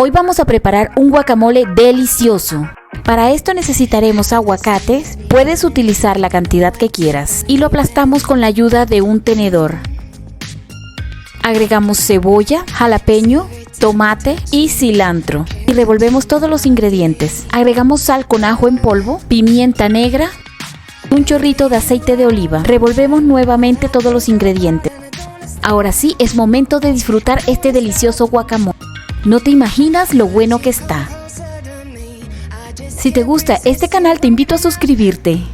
Hoy vamos a preparar un guacamole delicioso. Para esto necesitaremos aguacates, puedes utilizar la cantidad que quieras y lo aplastamos con la ayuda de un tenedor. Agregamos cebolla, jalapeño, tomate y cilantro y revolvemos todos los ingredientes. Agregamos sal con ajo en polvo, pimienta negra, un chorrito de aceite de oliva. Revolvemos nuevamente todos los ingredientes. Ahora sí es momento de disfrutar este delicioso guacamole. No te imaginas lo bueno que está. Si te gusta este canal te invito a suscribirte.